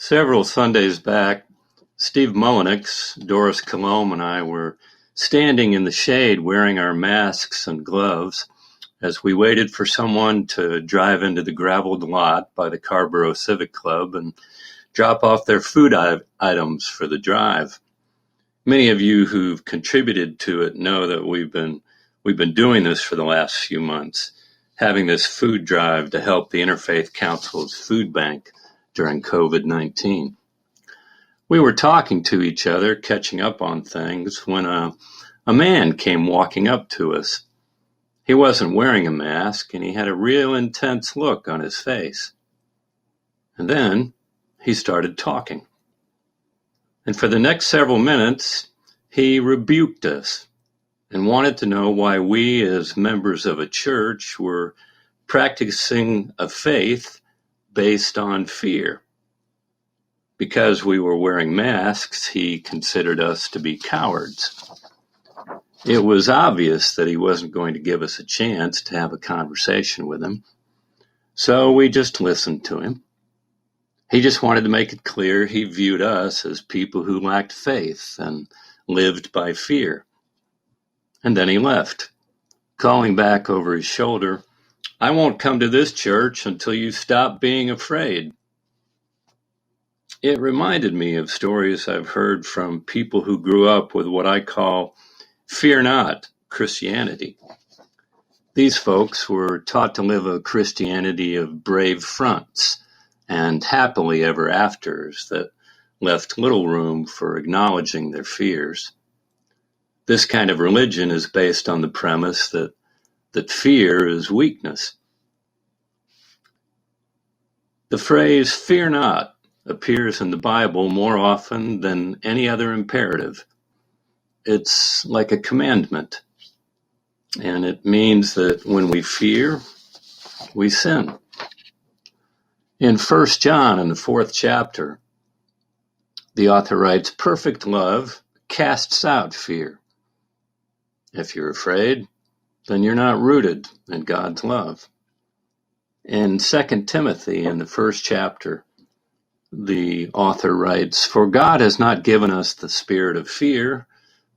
Several Sundays back, Steve Mullenix, Doris Colomb, and I were standing in the shade wearing our masks and gloves as we waited for someone to drive into the graveled lot by the Carborough Civic Club and drop off their food items for the drive. Many of you who've contributed to it know that we've been doing this for the last few months, having this food drive to help the Interfaith Council's food bank during COVID-19. We were talking to each other, catching up on things, when a man came walking up to us. He wasn't wearing a mask, and he had a real intense look on his face. And then he started talking. And for the next several minutes, he rebuked us and wanted to know why we, as members of a church, were practicing a faith based on fear. Because we were wearing masks, he considered us to be cowards. It was obvious that he wasn't going to give us a chance to have a conversation with him, so we just listened to him. He just wanted to make it clear he viewed us as people who lacked faith and lived by fear. And then he left, calling back over his shoulder, "I won't come to this church until you stop being afraid." It reminded me of stories I've heard from people who grew up with what I call fear not Christianity. These folks were taught to live a Christianity of brave fronts and happily ever afters that left little room for acknowledging their fears. This kind of religion is based on the premise that fear is weakness. The phrase "fear not" appears in the Bible more often than any other imperative. It's like a commandment, and it means that when we fear, we sin. In 1 John, in the 4th chapter, the author writes, "Perfect love casts out fear." If you're afraid, then you're not rooted in God's love. In 2 Timothy, in the 1st chapter, the author writes, "For God has not given us the spirit of fear,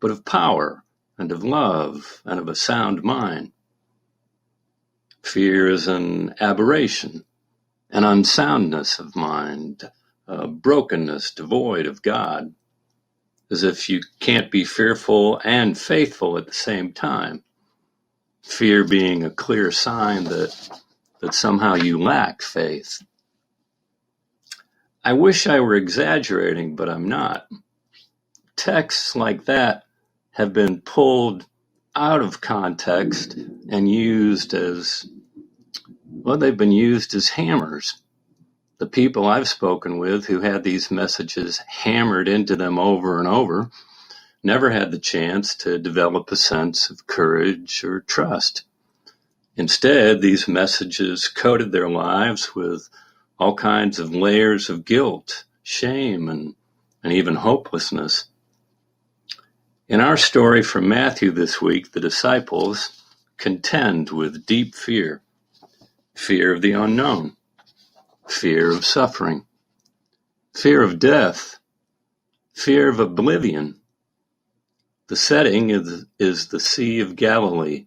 but of power and of love and of a sound mind." Fear is an aberration, an unsoundness of mind, a brokenness devoid of God, as if you can't be fearful and faithful at the same time. Fear being a clear sign that somehow you lack faith. I wish I were exaggerating, but I'm not. Texts like that have been pulled out of context and used as, well, they've been used as hammers. The people I've spoken with who had these messages hammered into them over and over never had the chance to develop a sense of courage or trust. Instead, these messages coated their lives with all kinds of layers of guilt, shame, and even hopelessness. In our story from Matthew this week, the disciples contend with deep fear. Fear of the unknown, fear of suffering, fear of death, fear of oblivion. The setting is the Sea of Galilee,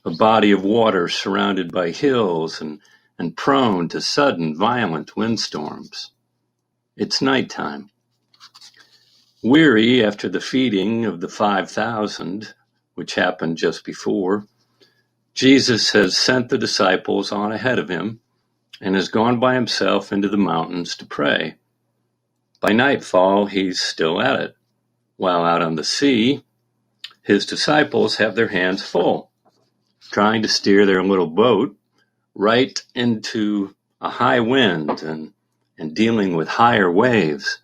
a body of water surrounded by hills and prone to sudden violent windstorms. It's nighttime. Weary after the feeding of the 5,000, which happened just before, Jesus has sent the disciples on ahead of him and has gone by himself into the mountains to pray. By nightfall, he's still at it, while out on the sea, his disciples have their hands full, trying to steer their little boat right into a high wind and dealing with higher waves.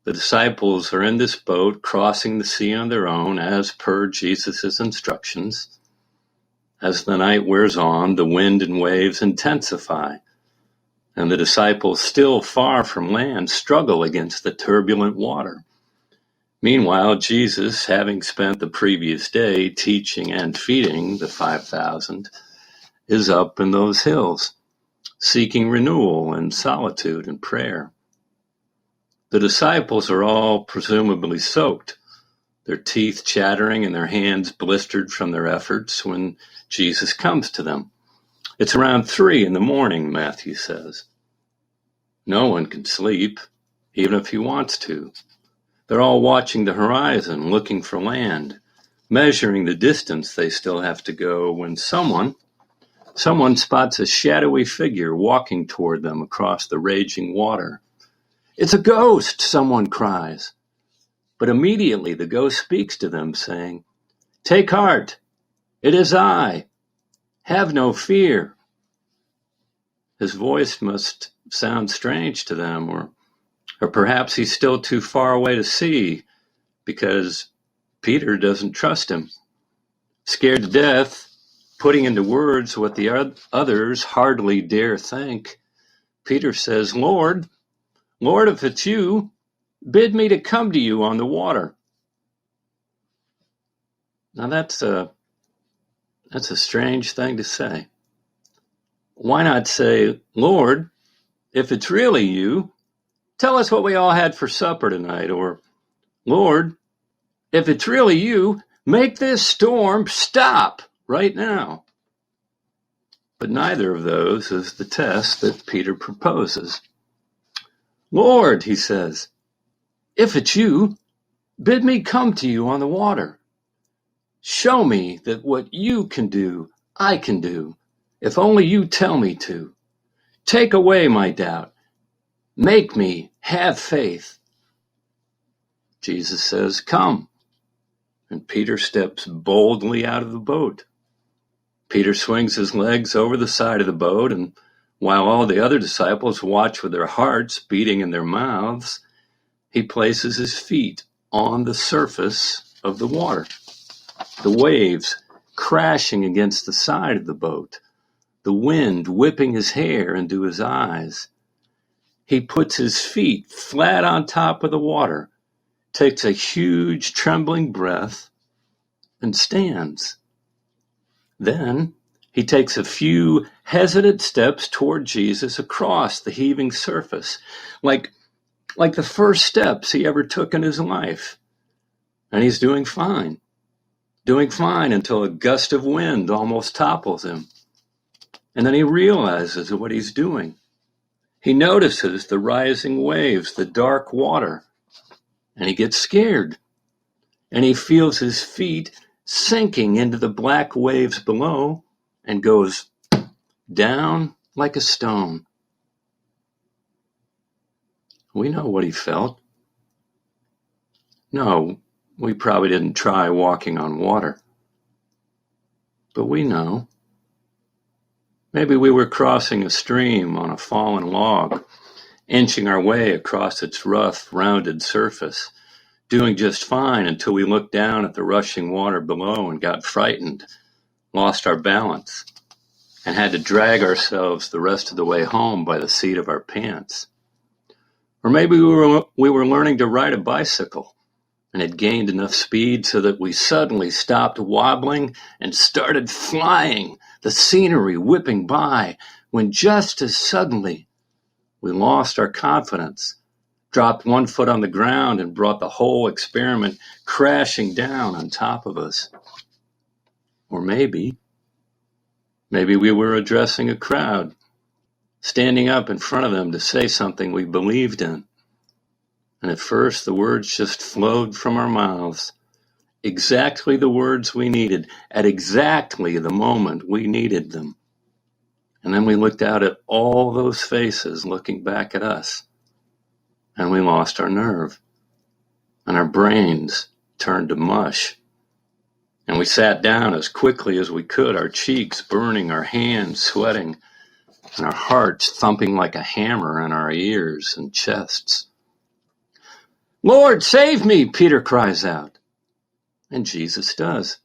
The disciples are in this boat crossing the sea on their own as per Jesus' instructions. As the night wears on, the wind and waves intensify, and the disciples, still far from land, struggle against the turbulent water. Meanwhile, Jesus, having spent the previous day teaching and feeding the 5,000, is up in those hills, seeking renewal and solitude and prayer. The disciples are all presumably soaked, their teeth chattering and their hands blistered from their efforts when Jesus comes to them. It's around 3 a.m, Matthew says. No one can sleep, even if he wants to. They're all watching the horizon, looking for land, measuring the distance they still have to go when someone spots a shadowy figure walking toward them across the raging water. "It's a ghost," someone cries. But immediately the ghost speaks to them, saying, "Take heart, it is I. Have no fear." His voice must sound strange to them, or perhaps he's still too far away to see, because Peter doesn't trust him. Scared to death, putting into words what the others hardly dare think, Peter says, Lord, if it's you, bid me to come to you on the water." Now that's a strange thing to say. Why not say, "Lord, if it's really you, tell us what we all had for supper tonight," or, "Lord, if it's really you, make this storm stop right now." But neither of those is the test that Peter proposes. "Lord," he says, "if it's you, bid me come to you on the water. Show me that what you can do, I can do, if only you tell me to. Take away my doubt. Make me have faith." Jesus says, "Come." And Peter steps boldly out of the boat. Peter swings his legs over the side of the boat, and while all the other disciples watch with their hearts beating in their mouths, he places his feet on the surface of the water. The waves crashing against the side of the boat, the wind whipping his hair into his eyes. He puts his feet flat on top of the water, takes a huge trembling breath, and stands. Then he takes a few hesitant steps toward Jesus across the heaving surface, like the first steps he ever took in his life. And he's doing fine until a gust of wind almost topples him. And then he realizes what he's doing. He notices the rising waves, the dark water, and he gets scared. And he feels his feet sinking into the black waves below and goes down like a stone. We know what he felt. No, we probably didn't try walking on water. But we know. Maybe we were crossing a stream on a fallen log, inching our way across its rough, rounded surface, doing just fine until we looked down at the rushing water below and got frightened, lost our balance, and had to drag ourselves the rest of the way home by the seat of our pants. Or maybe we were learning to ride a bicycle and had gained enough speed so that we suddenly stopped wobbling and started flying, the scenery whipping by, when just as suddenly we lost our confidence, dropped one foot on the ground, and brought the whole experiment crashing down on top of us. Or maybe we were addressing a crowd, standing up in front of them to say something we believed in. And at first the words just flowed from our mouths, exactly the words we needed, at exactly the moment we needed them. And then we looked out at all those faces looking back at us, and we lost our nerve, and our brains turned to mush. And we sat down as quickly as we could, our cheeks burning, our hands sweating, and our hearts thumping like a hammer in our ears and chests. "Lord, save me," Peter cries out. And Jesus does,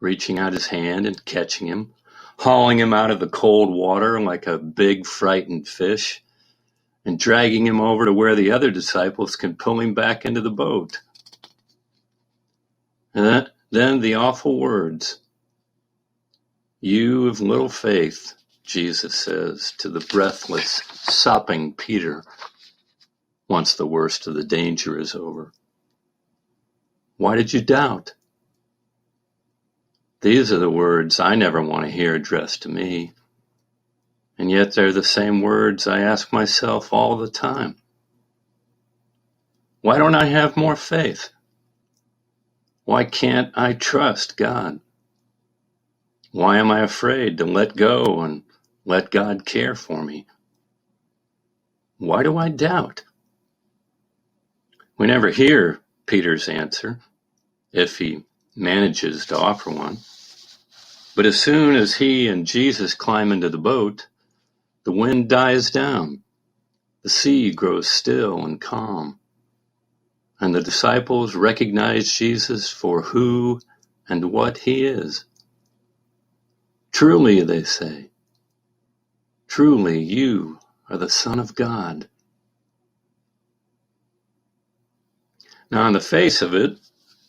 reaching out his hand and catching him, hauling him out of the cold water like a big frightened fish, and dragging him over to where the other disciples can pull him back into the boat. And then the awful words, "You of little faith," Jesus says to the breathless, sopping Peter. once the worst of the danger is over? Why did you doubt? These are the words I never want to hear addressed to me, and yet they're the same words I ask myself all the time. Why don't I have more faith? Why can't I trust God? Why am I afraid to let go and let God care for me? Why do I doubt? We never hear Peter's answer, if he manages to offer one. But as soon as he and Jesus climb into the boat, the wind dies down, the sea grows still and calm, and the disciples recognize Jesus for who and what he is. Truly, they say, truly you are the Son of God. Now, on the face of it,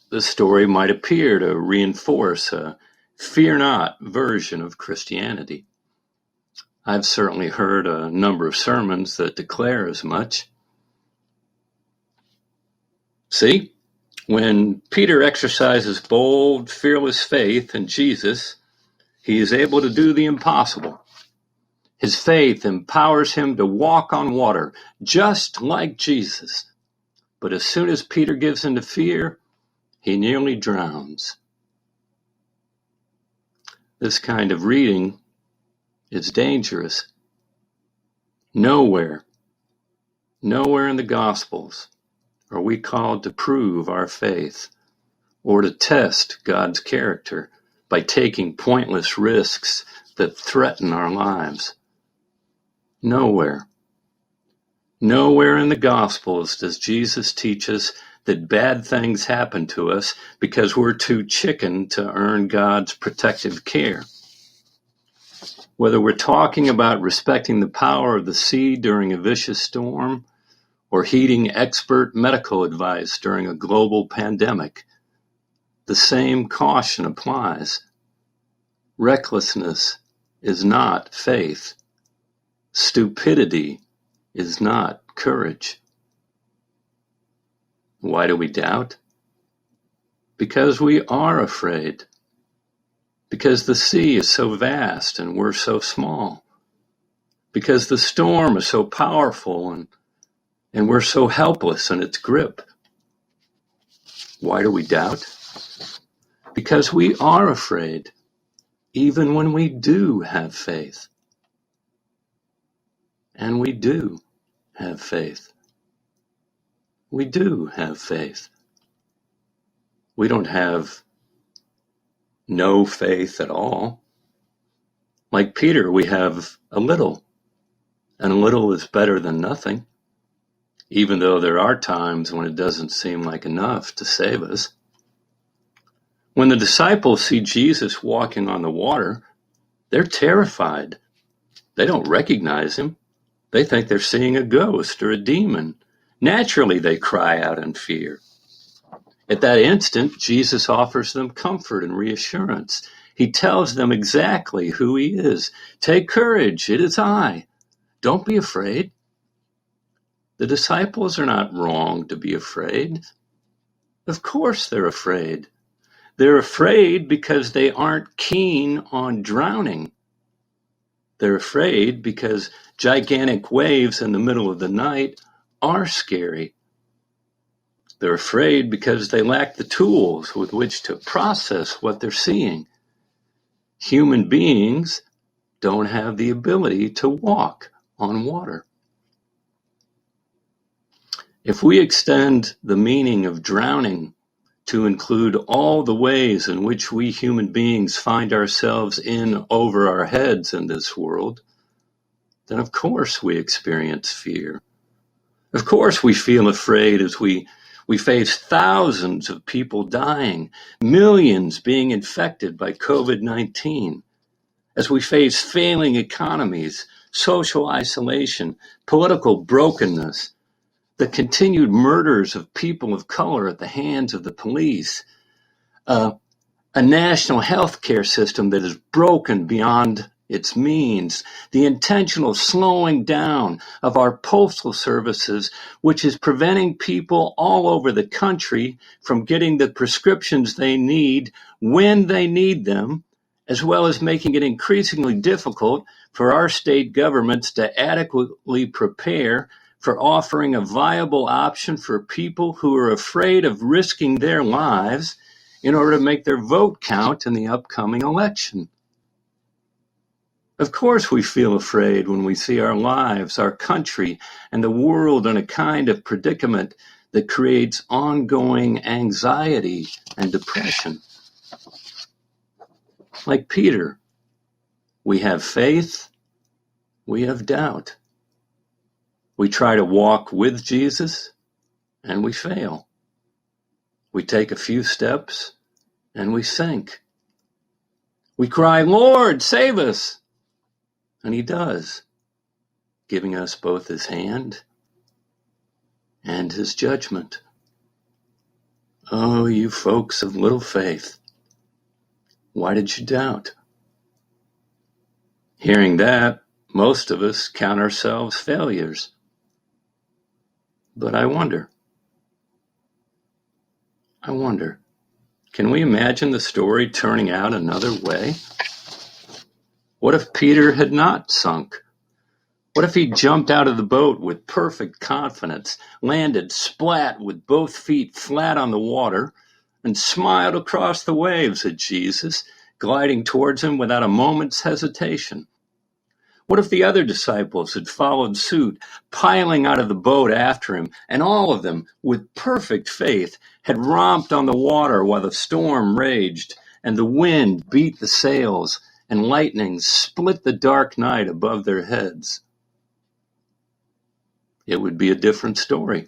the story might appear to reinforce a fear not version of Christianity. I've certainly heard a number of sermons that declare as much. See, when Peter exercises bold, fearless faith in Jesus, he is able to do the impossible. His faith empowers him to walk on water, just like Jesus. But as soon as Peter gives in to fear, he nearly drowns. This kind of reading is dangerous. Nowhere in the Gospels are we called to prove our faith or to test God's character by taking pointless risks that threaten our lives. Nowhere in the Gospels does Jesus teach us that bad things happen to us because we're too chicken to earn God's protective care. Whether we're talking about respecting the power of the sea during a vicious storm or heeding expert medical advice during a global pandemic, the same caution applies. Recklessness is not faith. Stupidity is not courage. Why do we doubt? Because we are afraid. Because the sea is so vast and we're so small. Because the storm is so powerful and we're so helpless in its grip. Why do we doubt? Because we are afraid, even when we do have faith. And we do have faith. We do have faith. We don't have no faith at all. Like Peter, we have a little, and a little is better than nothing, even though there are times when it doesn't seem like enough to save us. When the disciples see Jesus walking on the water, they're terrified. They don't recognize him. They think they're seeing a ghost or a demon. Naturally, they cry out in fear. At that instant, Jesus offers them comfort and reassurance. He tells them exactly who he is. Take courage, it is I. Don't be afraid. The disciples are not wrong to be afraid. Of course they're afraid. They're afraid because they aren't keen on drowning. They're afraid because gigantic waves in the middle of the night are scary. They're afraid because they lack the tools with which to process what they're seeing. Human beings don't have the ability to walk on water. If we extend the meaning of drowning to include all the ways in which we human beings find ourselves in over our heads in this world, then of course we experience fear. Of course we feel afraid as we face thousands of people dying, millions being infected by COVID-19, as we face failing economies, social isolation, political brokenness, the continued murders of people of color at the hands of the police, a national health care system that is broken beyond its means, the intentional slowing down of our postal services, which is preventing people all over the country from getting the prescriptions they need when they need them, as well as making it increasingly difficult for our state governments to adequately prepare for offering a viable option for people who are afraid of risking their lives in order to make their vote count in the upcoming election. Of course we feel afraid when we see our lives, our country, and the world in a kind of predicament that creates ongoing anxiety and depression. Like Peter, we have faith, we have doubt. We try to walk with Jesus, and we fail. We take a few steps, and we sink. We cry, "Lord, save us!" And he does, giving us both his hand and his judgment. Oh, you folks of little faith, why did you doubt? Hearing that, most of us count ourselves failures. But I wonder, can we imagine the story turning out another way? What if Peter had not sunk? What if he jumped out of the boat with perfect confidence, landed splat with both feet flat on the water, and smiled across the waves at Jesus, gliding towards him without a moment's hesitation? What if the other disciples had followed suit, piling out of the boat after him, and all of them, with perfect faith, had romped on the water while the storm raged, and the wind beat the sails, and lightning split the dark night above their heads? It would be a different story.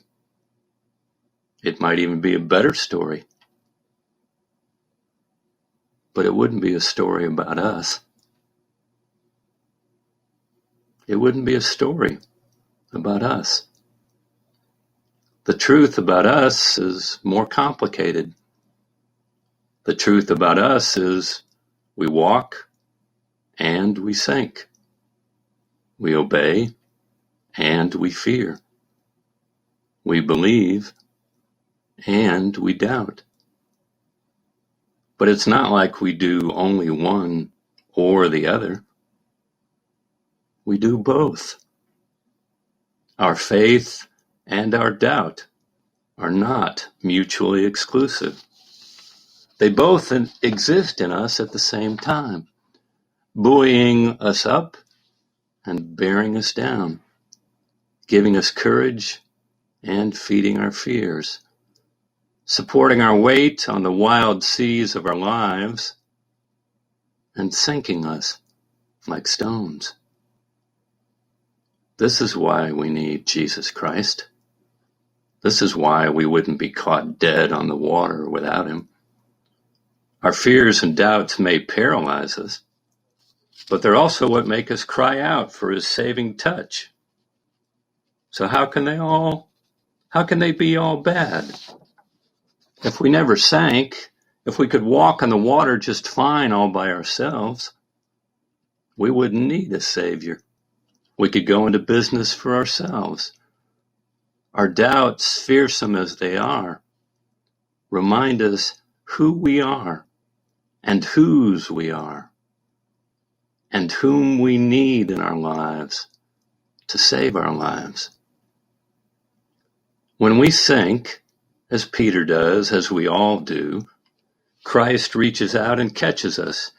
It might even be a better story. But it wouldn't be a story about us. It wouldn't be a story about us. The truth about us is more complicated. The truth about us is we walk and we sink. We obey and we fear. We believe and we doubt. But it's not like we do only one or the other. We do both. Our faith and our doubt are not mutually exclusive. They both exist in us at the same time, buoying us up and bearing us down, giving us courage and feeding our fears, supporting our weight on the wild seas of our lives and sinking us like stones. This is why we need Jesus Christ. This is why we wouldn't be caught dead on the water without him. Our fears and doubts may paralyze us, but they're also what make us cry out for his saving touch. So how can they be all bad? If we never sank, if we could walk on the water just fine all by ourselves, we wouldn't need a savior. We could go into business for ourselves. Our doubts, fearsome as they are, remind us who we are and whose we are and whom we need in our lives to save our lives. When we sink, as Peter does, as we all do, Christ reaches out and catches us,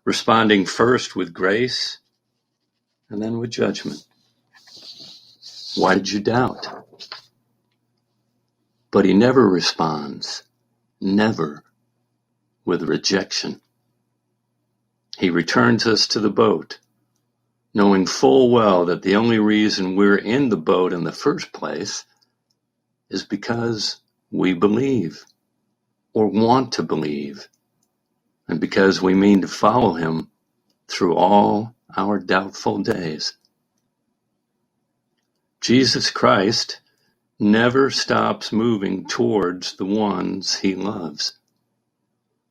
responding first with grace and then with judgment. Why did you doubt? But he never responds, never, with rejection. He returns us to the boat, knowing full well that the only reason we're in the boat in the first place is because we believe or want to believe, and because we mean to follow him through all our doubtful days. Jesus Christ never stops moving towards the ones he loves.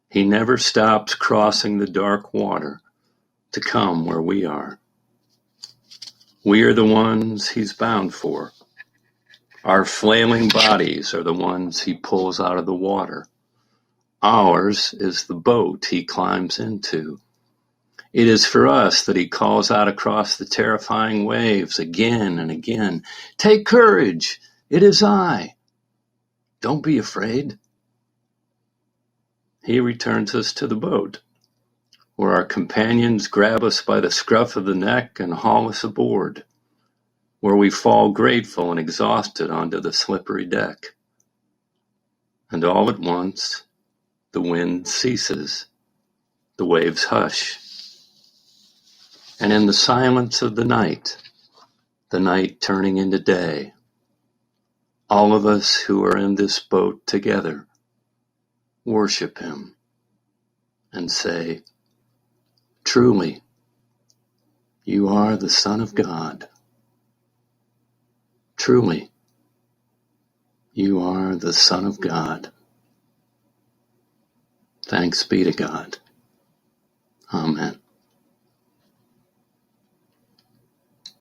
He never stops crossing the dark water to come where we are. We are the ones he's bound for. Our flailing bodies are the ones he pulls out of the water. Ours is the boat he climbs into. It is for us that he calls out across the terrifying waves again and again. Take courage, it is I. Don't be afraid. He returns us to the boat, where our companions grab us by the scruff of the neck and haul us aboard, where we fall grateful and exhausted onto the slippery deck. And all at once, the wind ceases, the waves hush, and in the silence of the night turning into day, all of us who are in this boat together worship him and say, truly, you are the Son of God. Truly, you are the Son of God. Thanks be to God. Amen.